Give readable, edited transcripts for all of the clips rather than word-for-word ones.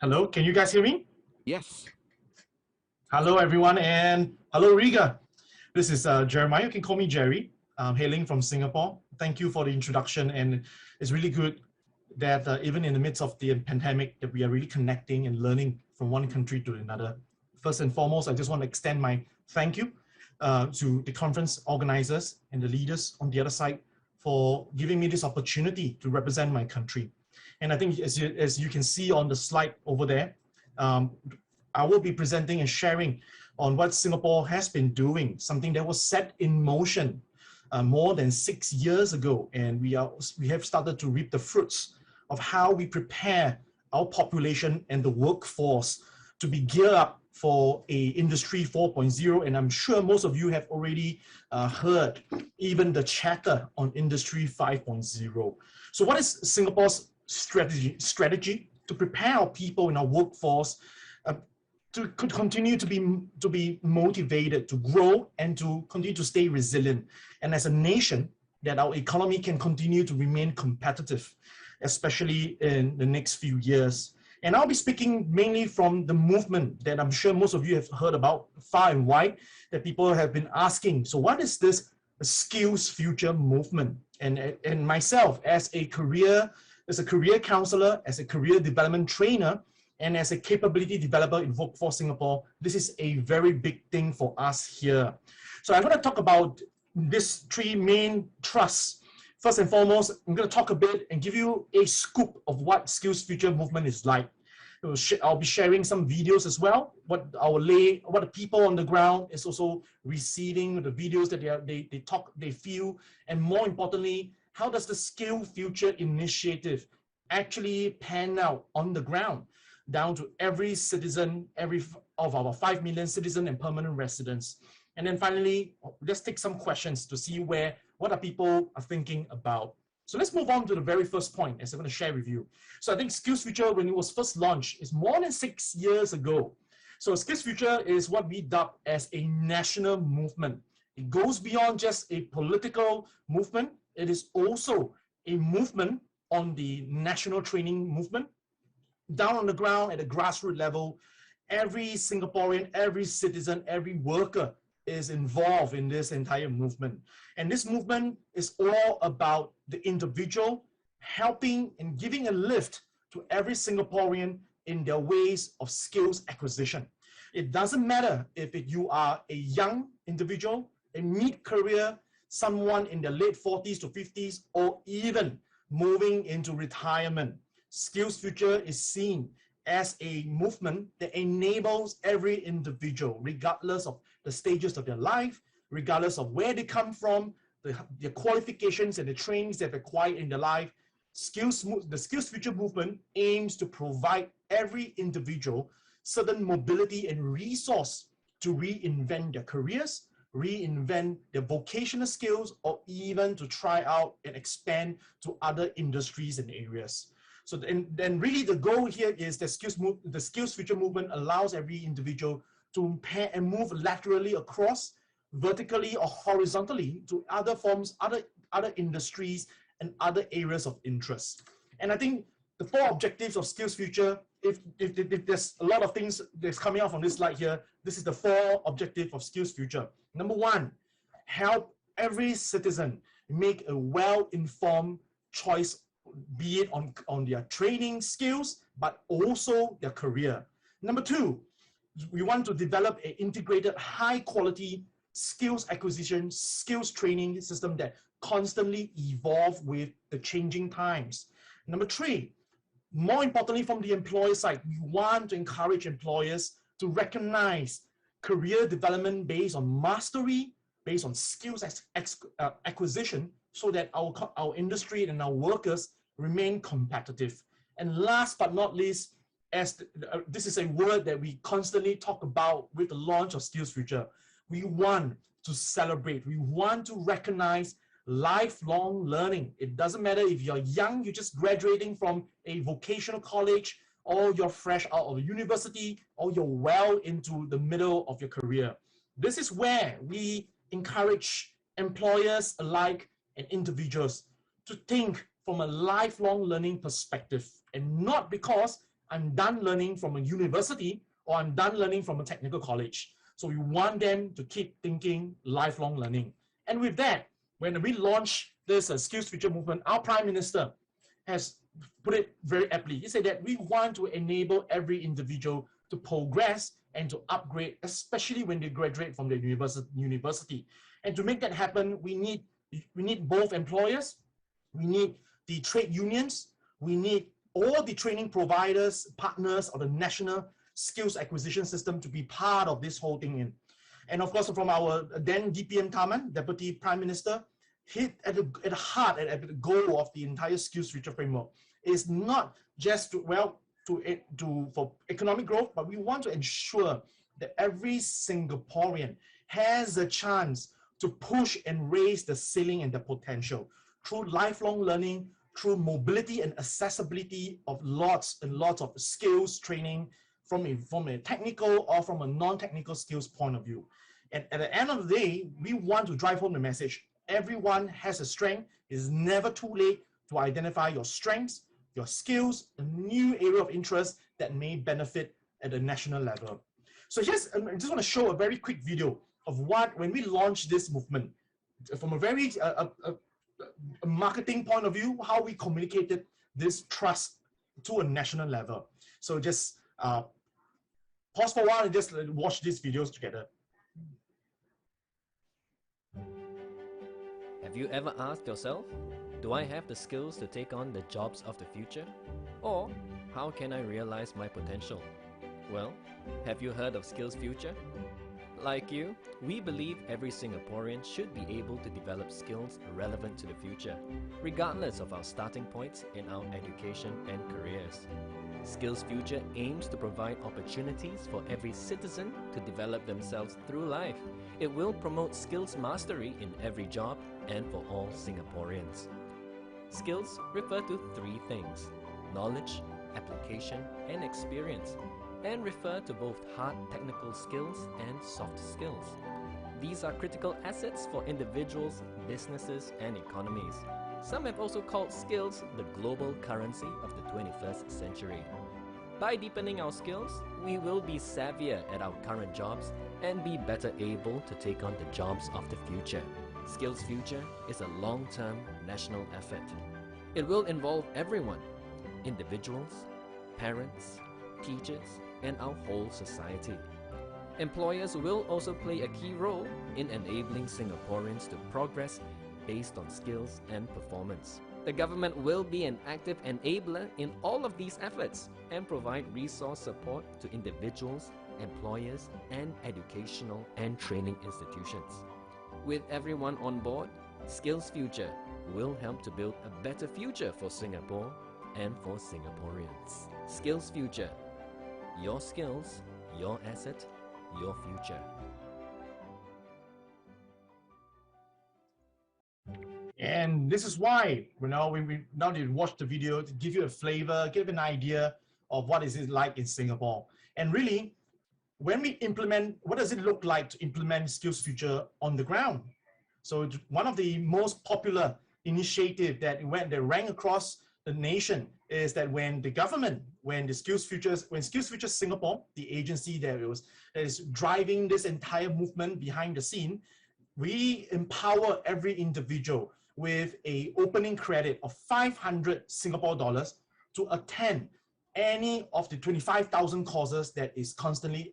Hello, can you guys hear me? Yes. Hello, everyone, and hello, Riga. This is Jeremiah. You can call me Jerry. I'm hailing from Singapore. Thank you for the introduction, and it's really good that even in the midst of the pandemic, that we are really connecting and learning from one country to another. First and foremost, I just want to extend my thank you to the conference organizers and the leaders on the other side for giving me this opportunity to represent my country. And I think as you can see on the slide over there, I will be presenting and sharing on what Singapore has been doing, something that was set in motion more than 6 years ago. And we have started to reap the fruits of how we prepare our population and the workforce to be geared up for a Industry 4.0. And I'm sure most of you have already heard even the chatter on Industry 5.0. So what is Singapore's strategy to prepare our people in our workforce to continue to be motivated to grow and to continue to stay resilient, and as a nation that our economy can continue to remain competitive, especially in the next few years. And I'll be speaking mainly from the movement that I'm sure most of you have heard about far and wide, that people have been asking. So what is this Skills Future movement? And myself as a career counselor, as a career development trainer, and as a capability developer in Workforce Singapore, this is a very big thing for us here. So I'm going to talk about these three main thrusts. First and foremost, I'm going to talk a bit and give you a scoop of what Skills Future movement is like. I'll be sharing some videos as well, what the people on the ground is also receiving, the videos that they feel, and more importantly, how does the Skill Future initiative actually pan out on the ground, down to every citizen, every of our 5 million citizen and permanent residents. And then finally, let's take some questions to see what are people are thinking about. So let's move on to the very first point as I'm going to share with you. So I think Skills Future, when it was first launched, is more than 6 years ago. So Skills Future is what we dub as a national movement. It goes beyond just a political movement. It is also a movement on the national training movement. Down on the ground at the grassroots level, every Singaporean, every citizen, every worker is involved in this entire movement. And this movement is all about the individual helping and giving a lift to every Singaporean in their ways of skills acquisition. It doesn't matter if you are a young individual, a mid-career, someone in their late 40s to 50s, or even moving into retirement. Skills Future is seen as a movement that enables every individual, regardless of the stages of their life, regardless of where they come from, the qualifications and the trainings they've acquired in their life. The Skills Future movement aims to provide every individual certain mobility and resource to reinvent their careers, reinvent their vocational skills, or even to try out and expand to other industries and areas. So then really the goal here is the Skills Future movement allows every individual to pair and move laterally across, vertically or horizontally to other forms, other industries and other areas of interest. And I think the 4 objectives of Skills Future, if there's a lot of things that's coming out from this slide here, this is the 4 objectives of Skills Future. Number 1, help every citizen make a well-informed choice, be it on their training skills, but also their career. Number 2, we want to develop an integrated, high-quality skills acquisition, skills training system that constantly evolve with the changing times. Number 3, more importantly, from the employer side, we want to encourage employers to recognize career development based on mastery, based on skills acquisition, so that our industry and our workers remain competitive. And last but not least, as this is a word that we constantly talk about with the launch of Skills Future, we want to celebrate, we want to recognize lifelong learning. It doesn't matter if you're young, you're just graduating from a vocational college, or you're fresh out of university, or you're well into the middle of your career. This is where we encourage employers alike and individuals to think from a lifelong learning perspective, and not because I'm done learning from a university or I'm done learning from a technical college. So we want them to keep thinking lifelong learning. And with that, when we launch this skills future movement, our Prime Minister has put it very aptly. He said that we want to enable every individual to progress and to upgrade, especially when they graduate from the university. And to make that happen, we need both employers, we need the trade unions, we need all the training providers, partners of the national skills acquisition system to be part of this whole thing in. And of course, from our then DPM Tharman, Deputy Prime Minister, hit at the heart, at the goal of the entire skills future framework is not just for economic growth, but we want to ensure that every Singaporean has a chance to push and raise the ceiling and the potential through lifelong learning, through mobility and accessibility of lots and lots of skills training from a technical or from a non-technical skills point of view. And at the end of the day, we want to drive home the message. Everyone has a strength. It's never too late to identify your strengths, your skills, a new area of interest that may benefit at the national level. So here's, I just want to show a very quick video of when we launched this movement, from a very a marketing point of view, how we communicated this trust to a national level. So just pause for a while and just watch these videos together. Have you ever asked yourself, do I have the skills to take on the jobs of the future? Or, how can I realize my potential? Well, have you heard of Skills Future? Like you, we believe every Singaporean should be able to develop skills relevant to the future, regardless of our starting points in our education and careers. Skills Future aims to provide opportunities for every citizen to develop themselves through life. It will promote skills mastery in every job and for all Singaporeans. Skills refer to three things: knowledge, application, and experience, and refer to both hard technical skills and soft skills. These are critical assets for individuals, businesses, and economies. Some have also called skills the global currency of the 21st century. By deepening our skills, we will be savvier at our current jobs and be better able to take on the jobs of the future. Skills Future is a long-term national effort. It will involve everyone: individuals, parents, teachers, and our whole society. Employers will also play a key role in enabling Singaporeans to progress based on skills and performance. The government will be an active enabler in all of these efforts and provide resource support to individuals, employers, and educational and training institutions. With everyone on board, Skills Future will help to build a better future for Singapore and for Singaporeans. Skills Future. Your skills, your asset, your future. And this is why when we watch the video, to give you a flavor, give an idea of what is it like in Singapore. And really, when we implement, what does it look like to implement Skills Future on the ground? So one of the most popular initiative that ran across the nation is that when Skills Future Singapore, the agency that is driving this entire movement behind the scene, we empower every individual with a opening credit of 500 Singapore dollars to attend any of the 25,000 courses that is constantly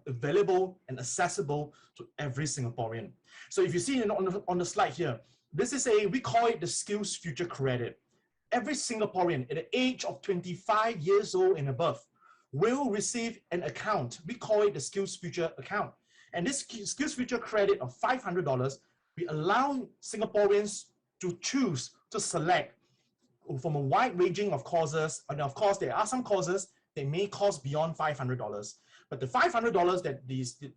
available and accessible to every Singaporean. So if you see on the slide here, this is we call it the Skills Future Credit. Every Singaporean at the age of 25 years old and above will receive an account. We call it the Skills Future account. And this Skills Future credit of $500, we allow Singaporeans to choose, to select from a wide ranging of courses. And of course, there are some courses that may cost beyond $500. But the $500 that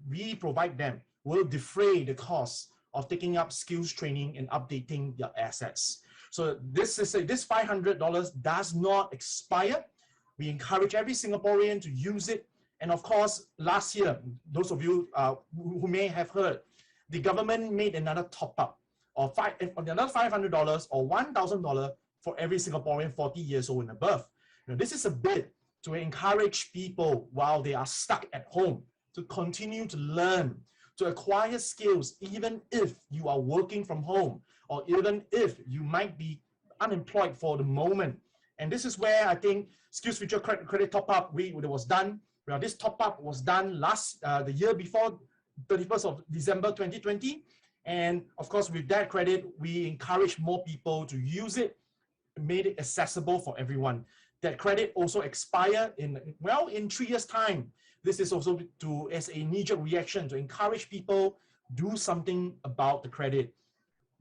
we provide them will defray the cost of taking up skills training and updating their assets. So this $500 does not expire. We encourage every Singaporean to use it. And of course, last year, those of you who may have heard, the government made another top-up of another $500 or $1,000 for every Singaporean 40 years old and above. Now, this is a bid to encourage people while they are stuck at home to continue to learn, to acquire skills, even if you are working from home or even if you might be unemployed for the moment. And this is where I think Skills Future credit top up was done. Well, this top up was done the year before 31st of December 2020. And of course, with that credit, we encourage more people to use it, made it accessible for everyone. That credit also expire in 3 years' time. This is also as a knee-jerk reaction to encourage people, do something about the credit.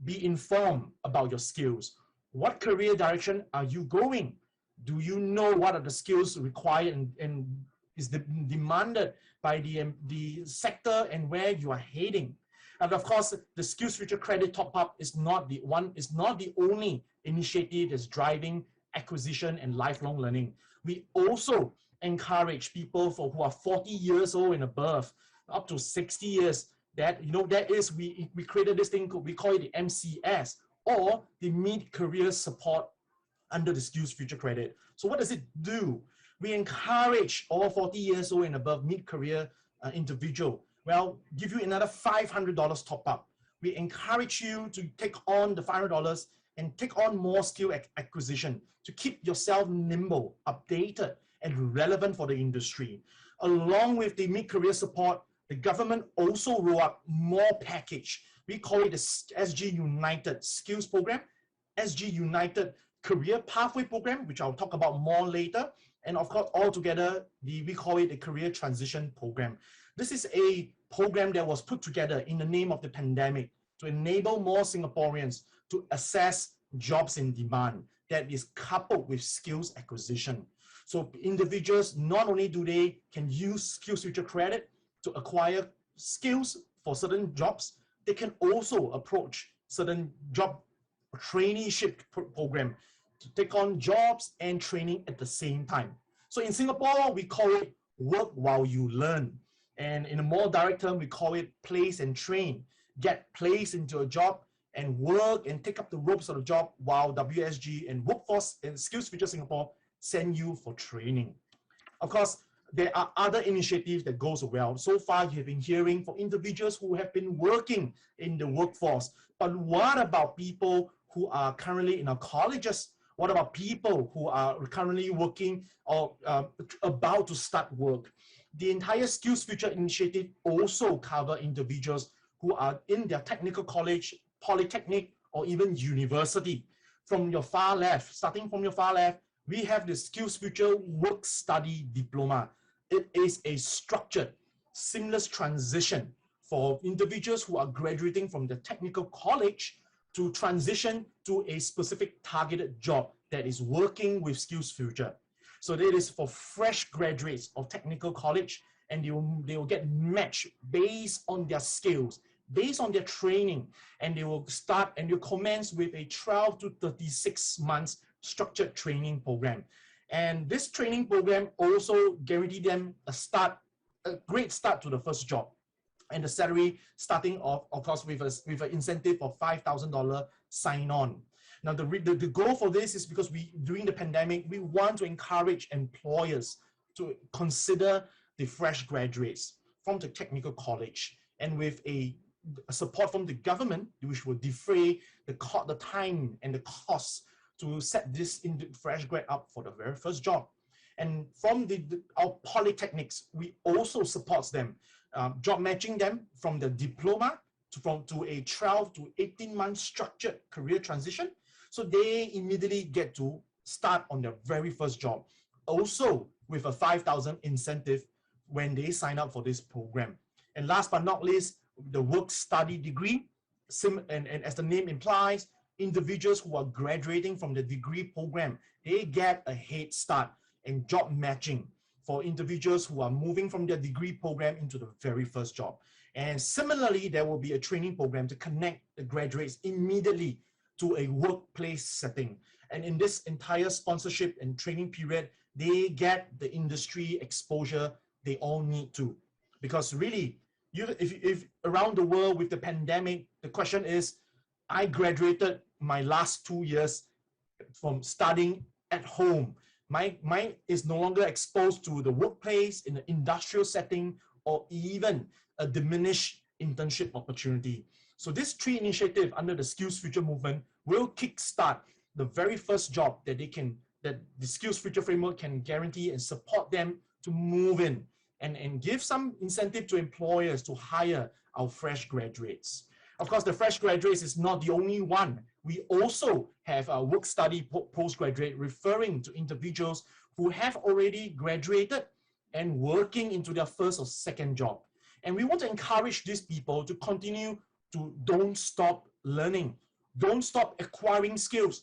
Be informed about your skills. What career direction are you going? Do you know what are the skills required and is demanded by the sector and where you are heading? And of course, the Skills Future Credit Top Up is not the only initiative that's driving acquisition and lifelong learning. We also encourage people who are 40 years old and above, up to 60 years, we created this thing, we call it the MCS, or the mid-career support under the Skills Future Credit. So what does it do? We encourage all 40 years old and above mid-career individual, give you another $500 top up. We encourage you to take on the $500 and take on more skill acquisition to keep yourself nimble, updated, and relevant for the industry. Along with the mid-career support, the government also roll out more package. We call it the SG United Skills Program, SG United Career Pathway Program, which I'll talk about more later. And of course, altogether, we call it a Career Transition Program. This is a program that was put together in the name of the pandemic to enable more Singaporeans to access jobs in demand that is coupled with skills acquisition. So individuals, not only do they can use Skills Future Credit to acquire skills for certain jobs, they can also approach certain job traineeship program to take on jobs and training at the same time. So in Singapore, we call it work while you learn. And in a more direct term, we call it place and train. Get placed into a job and work and take up the ropes of the job while WSG and Workforce and Skills Future Singapore send you for training. Of course, there are other initiatives that goes well. So far, you have been hearing from individuals who have been working in the workforce. But what about people who are currently in our colleges? What about people who are currently working or about to start work? The entire Skills Future initiative also cover individuals who are in their technical college, polytechnic, or even university. From your far left, starting from your far left, we have the Skills Future Work Study Diploma. It is a structured, seamless transition for individuals who are graduating from the technical college to transition to a specific targeted job that is working with Skills Future. So that is for fresh graduates of technical college, and they will get matched based on their skills, based on their training, and they will start and you commence with a 12 to 36 months structured training program. And this training program also guaranteed them a great start to the first job. And the salary starting off, of course, with an incentive of $5,000 sign-on. Now, the goal for this is because during the pandemic, we want to encourage employers to consider the fresh graduates from the technical college, and with a support from the government, which will defray the time and the costs to set this fresh grad up for the very first job. And from our polytechnics, we also support them, job matching them from the diploma to a 12 to 18 month structured career transition. So they immediately get to start on their very first job. Also with a 5,000 incentive when they sign up for this program. And last but not least, the work study degree, and as the name implies, individuals who are graduating from the degree program, they get a head start in job matching for individuals who are moving from their degree program into the very first job. And similarly, there will be a training program to connect the graduates immediately to a workplace setting. And in this entire sponsorship and training period, they get the industry exposure they all need to. Because really, if around the world with the pandemic, the question is, I graduated my last 2 years from studying at home. Mine is no longer exposed to the workplace in the industrial setting or even a diminished internship opportunity. So these three initiatives under the Skills Future movement will kickstart the very first job that the Skills Future framework can guarantee and support them to move in and give some incentive to employers to hire our fresh graduates. Of course, the fresh graduates is not the only one. We also have a work study postgraduate referring to individuals who have already graduated and working into their first or second job. And we want to encourage these people to continue to don't stop learning, don't stop acquiring skills,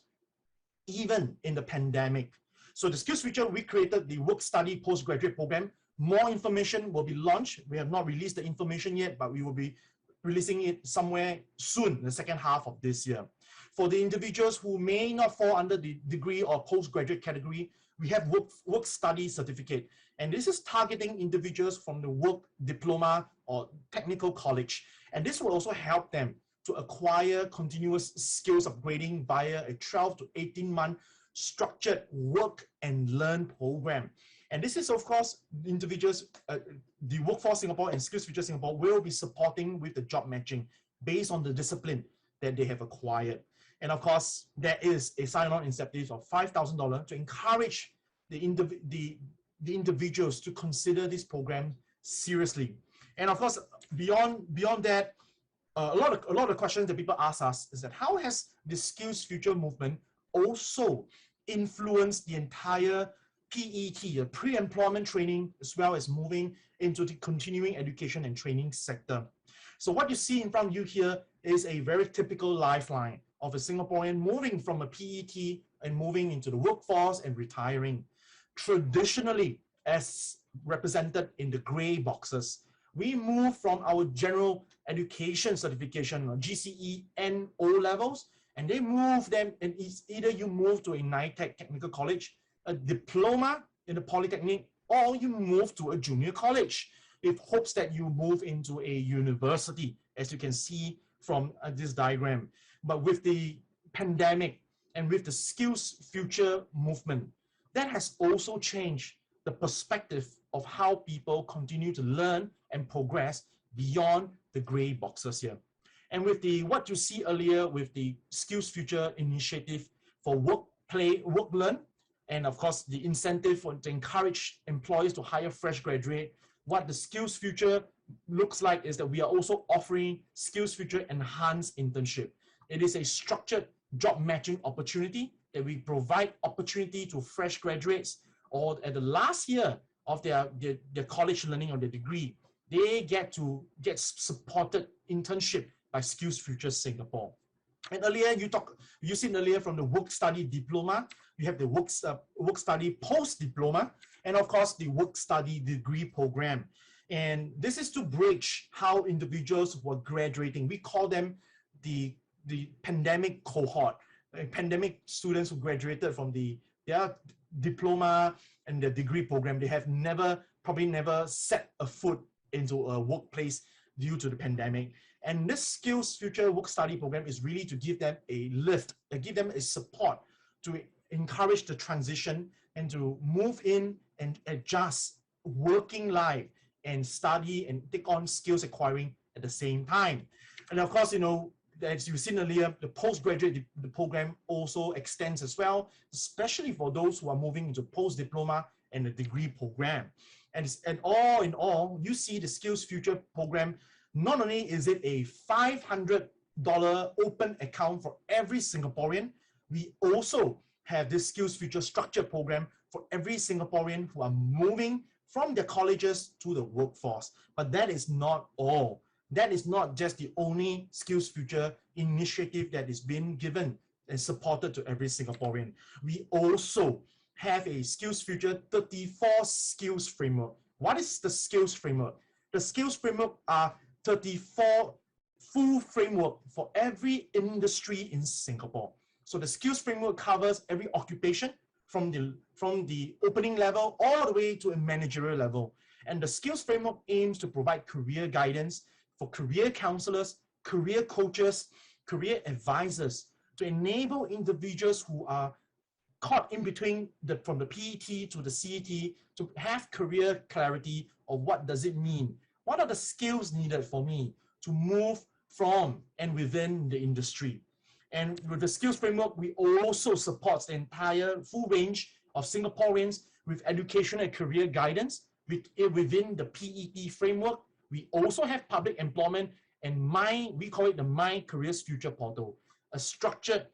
even in the pandemic. So the Skills Future, we created the work study postgraduate program. More information will be launched. We have not released the information yet, but we will be releasing it somewhere soon, the second half of this year. For the individuals who may not fall under the degree or postgraduate category, we have work study certificate. And this is targeting individuals from the work diploma or technical college. And this will also help them to acquire continuous skills upgrading via a 12 to 18 month structured work and learn program. And this is, of course, individuals, the Workforce Singapore and Skills Future Singapore will be supporting with the job matching based on the discipline that they have acquired. And of course, there is a sign-on incentive of $5,000 to encourage the individuals to consider this program seriously. And of course, beyond that, a lot of questions that people ask us is that how has the Skills Future movement also influenced the entire PET, pre-employment training, as well as moving into the continuing education and training sector? So what you see in front of you here is a very typical lifeline of a Singaporean moving from a PET and moving into the workforce and retiring. Traditionally, as represented in the gray boxes, we move from our general education certification, or GCE and O levels, and they move them, and it's either you move to a NITEC technical college, a diploma in the polytechnic, or you move to a junior college with hopes that you move into a university, as you can see from this diagram. But with the pandemic and with the Skills Future movement, that has also changed the perspective of how people continue to learn and progress beyond the gray boxes here. And with the what you see earlier with the Skills Future initiative for work, play, work, learn, and of course the incentive to encourage employers to hire fresh graduate, what the Skills Future looks like is that we are also offering Skills Future Enhanced Internship. It is a structured job matching opportunity that we provide opportunity to fresh graduates or at the last year of their college learning or their degree, they get supported internship by Skills Future Singapore. And earlier you seen earlier from the work study diploma, you have the work study post diploma, and of course the work study degree program. And this is to bridge how individuals who are graduating. We call them the pandemic cohort, pandemic students who graduated from their diploma and their degree program. They have probably never set a foot into a workplace due to the pandemic. And this Skills Future Work Study program is really to give them a lift, give them a support to encourage the transition and to move in and adjust working life and study and take on skills acquiring at the same time. And of course, as you've seen earlier, the postgraduate the program also extends as well, especially for those who are moving into post-diploma and the degree program. And all in all, you see the Skills Future program, not only is it a $500 open account for every Singaporean, we also have this Skills Future Structure program for every Singaporean who are moving from their colleges to the workforce. But that is not all. That is not just the only Skills Future initiative that is being given and supported to every Singaporean. We also have a Skills Future 34 skills framework. What is the skills framework? The skills framework are 34 full framework for every industry in Singapore. So the skills framework covers every occupation from the opening level all the way to a managerial level. And the skills framework aims to provide career guidance for career counselors, career coaches, career advisors to enable individuals who are caught in between from the PET to the CET to have career clarity of what does it mean? What are the skills needed for me to move from and within the industry? And with the skills framework, we also support the entire full range of Singaporeans with education and career guidance within the PEP framework. We also have public employment and we call it the My Careers Future portal, a structured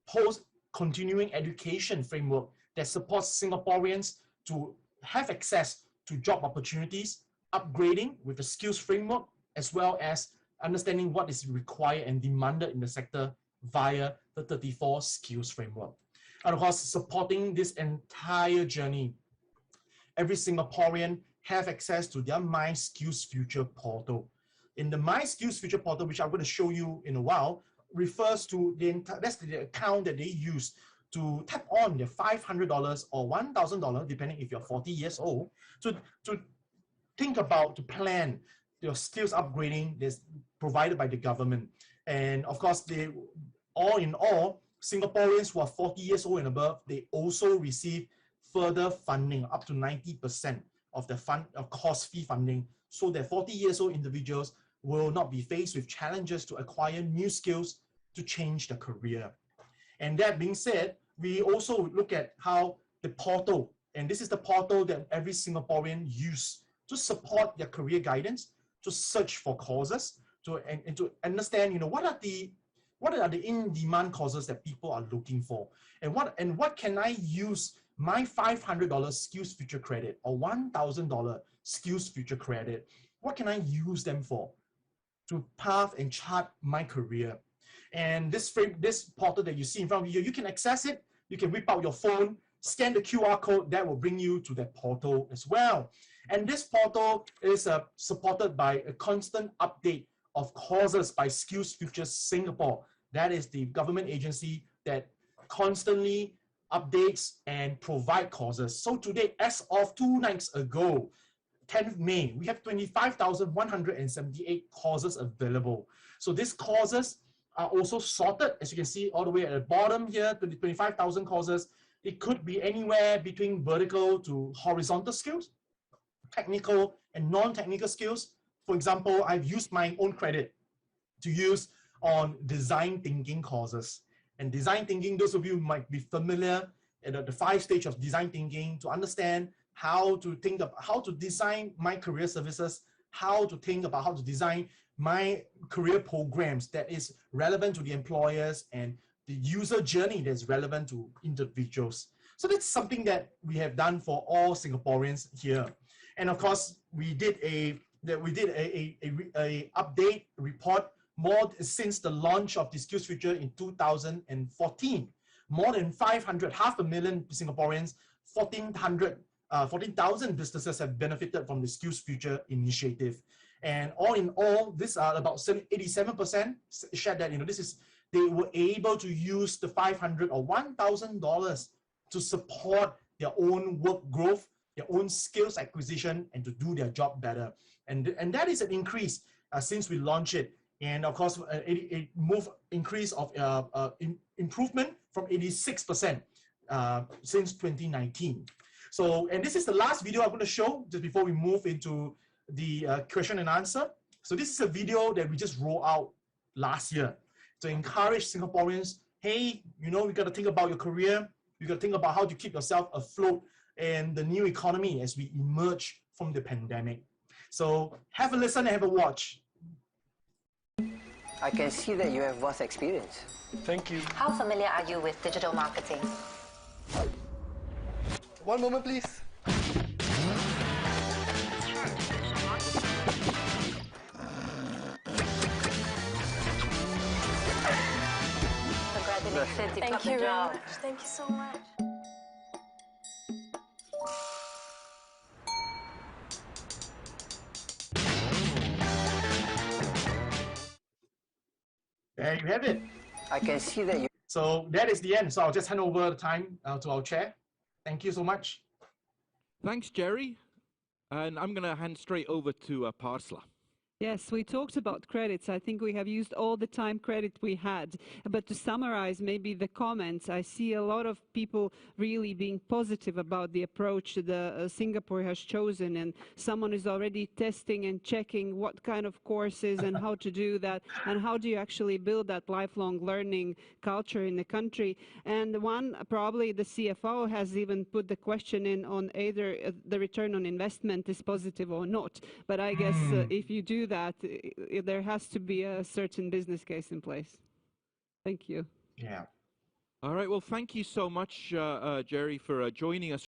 post-continuing education framework that supports Singaporeans to have access to job opportunities, upgrading with the skills framework, as well as understanding what is required and demanded in the sector via the 34 skills framework. And of course, supporting this entire journey, every Singaporean have access to their My Skills Future portal. In the My Skills Future portal, which I'm going to show you in a while, refers to that's the account that they use to tap on their $500 or $1,000, depending if you're 40 years old, to think about, to plan your skills upgrading that's provided by the government. And of course, all in all, Singaporeans who are 40 years old and above, they also receive further funding up to 90% of the course fee funding, so that 40 years old individuals will not be faced with challenges to acquire new skills to change their career. And that being said, we also look at how the portal, and this is the portal that every Singaporean use to support their career guidance, to search for courses, and to understand, what are the in-demand courses that people are looking for, and what can I use my $500 skills future credit or $1,000 skills future credit, what can I use them for to path and chart my career? And this portal that you see in front of you, you can access it. You can whip out your phone, scan the QR code, that will bring you to that portal as well. And this portal is supported by a constant update of courses by Skills Future Singapore. That is the government agency that constantly updates and provide courses. So today, as of 2 nights ago, 10th May, we have 25,178 courses available. So these courses are also sorted, as you can see all the way at the bottom here, 25,000 courses. It could be anywhere between vertical to horizontal skills, technical and non-technical skills. For example, I've used my own credit to use on design thinking courses. And design thinking, those of you who might be familiar at the 5 stage of design thinking, to understand how to think about how to design my career services, how to think about how to design my career programs that is relevant to the employers and the user journey that's relevant to individuals. So that's something that we have done for all Singaporeans here. And of course, we did a update report since the launch of the Skills Future in 2014. More than 500,000 Singaporeans, 14,000 businesses have benefited from the Skills Future initiative. And all in all, these are about 87% shared that they were able to use the $500 or $1,000 to support their own work growth, their own skills acquisition, and to do their job better. And that is an increase since we launched it. And of course, increase of improvement from 86% since 2019. So, and this is the last video I'm going to show just before we move into the question and answer. So this is a video that we just rolled out last year to encourage Singaporeans. Hey, we got to think about your career. You got to think about how to keep yourself afloat in the new economy as we emerge from the pandemic. So have a listen and have a watch. I can see that you have vast experience. Thank you. How familiar are you with digital marketing? One moment, please. Congratulations, you got the job. Thank you so much. There you have it. I can see that you... So that is the end. So I'll just hand over the time to our chair. Thank you so much. Thanks, Jerry. And I'm going to hand straight over to Parsla. Yes, we talked about credits. I think we have used all the time credit we had. But to summarize maybe the comments, I see a lot of people really being positive about the approach that Singapore has chosen, and someone is already testing and checking what kind of courses and how to do that, and how do you actually build that lifelong learning culture in the country. And one, probably the CFO has even put the question in on either the return on investment is positive or not. But I guess if you do that, there has to be a certain business case in place. Thank you. Yeah. All right. Well, thank you so much, Jerry, for joining us.